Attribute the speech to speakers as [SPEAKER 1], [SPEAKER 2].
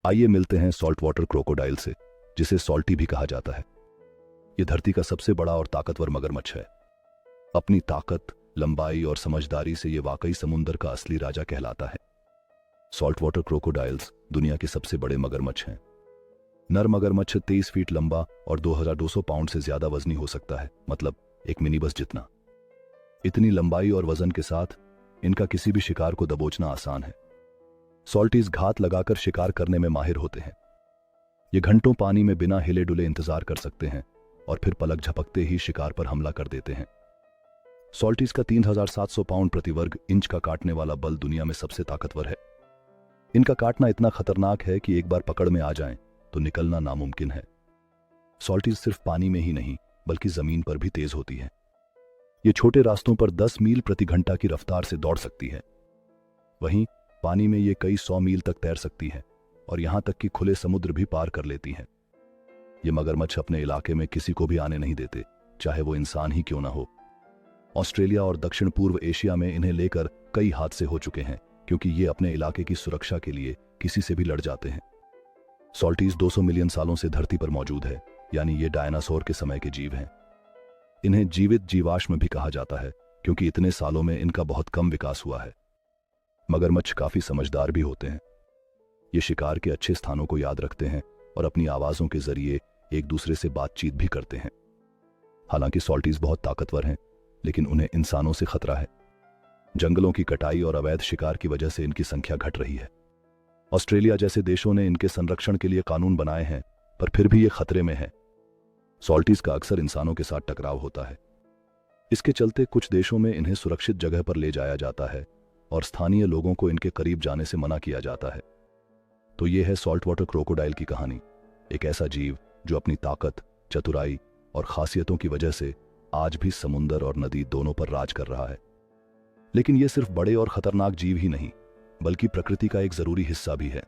[SPEAKER 1] आइए मिलते हैं सॉल्ट वाटर क्रोकोडाइल से, जिसे सॉल्टी भी कहा जाता है। यह धरती का सबसे बड़ा और ताकतवर मगरमच्छ है। अपनी ताकत, लंबाई और समझदारी से यह वाकई समुंदर का असली राजा कहलाता है। सॉल्ट वाटर क्रोकोडाइल्स दुनिया के सबसे बड़े मगरमच्छ हैं। नर मगरमच्छ 23 फीट लंबा और 2200 पाउंड से ज्यादा वजनी हो सकता है, मतलब एक मिनी बस जितना। इतनी लंबाई और वजन के साथ इनका किसी भी शिकार को दबोचना आसान है। सॉल्टीज घात लगाकर शिकार करने में माहिर होते हैं। ये घंटों पानी में बिना हिले डुले इंतजार कर सकते हैं और फिर पलक झपकते ही शिकार पर हमला कर देते हैं। सॉल्टीज का 3700 पाउंड प्रति वर्ग इंच का काटने वाला बल दुनिया में सबसे ताकतवर है। इनका काटना इतना खतरनाक है कि एक बार पकड़ में आ जाएं तो निकलना नामुमकिन है। सॉल्टीज सिर्फ पानी में ही नहीं बल्कि जमीन पर भी तेज होती है। ये छोटे रास्तों पर 10 मील प्रति घंटा की रफ्तार से दौड़ सकती है। वहीं पानी में ये कई 100 मील तक तैर सकती है और यहां तक कि खुले समुद्र भी पार कर लेती हैं। ये मगरमच्छ अपने इलाके में किसी को भी आने नहीं देते, चाहे वो इंसान ही क्यों ना हो। ऑस्ट्रेलिया और दक्षिण पूर्व एशिया में इन्हें लेकर कई हादसे हो चुके हैं, क्योंकि ये अपने इलाके की सुरक्षा के लिए किसी से भी लड़ जाते हैं। सॉल्टीज 200 मिलियन सालों से धरती पर मौजूद है, यानी ये डायनासोर के समय के जीव हैं। इन्हें जीवित जीवाश्म भी कहा जाता है, क्योंकि इतने सालों में इनका बहुत कम विकास हुआ है। मगरमच्छ काफी समझदार भी होते हैं। ये शिकार के अच्छे स्थानों को याद रखते हैं और अपनी आवाजों के जरिए एक दूसरे से बातचीत भी करते हैं। हालांकि सॉल्टीज बहुत ताकतवर हैं, लेकिन उन्हें इंसानों से खतरा है। जंगलों की कटाई और अवैध शिकार की वजह से इनकी संख्या घट रही है। ऑस्ट्रेलिया जैसे देशों ने इनके संरक्षण के लिए कानून बनाए हैं, पर फिर भी ये खतरे में है। सॉल्टीज का अक्सर इंसानों के साथ टकराव होता है। इसके चलते कुछ देशों में इन्हें सुरक्षित जगह पर ले जाया जाता है और स्थानीय लोगों को इनके करीब जाने से मना किया जाता है। तो ये है सॉल्ट वाटर क्रोकोडाइल की कहानी। एक ऐसा जीव जो अपनी ताकत, चतुराई और खासियतों की वजह से आज भी समुंदर और नदी दोनों पर राज कर रहा है। लेकिन ये सिर्फ बड़े और खतरनाक जीव ही नहीं, बल्कि प्रकृति का एक जरूरी हिस्सा भी है।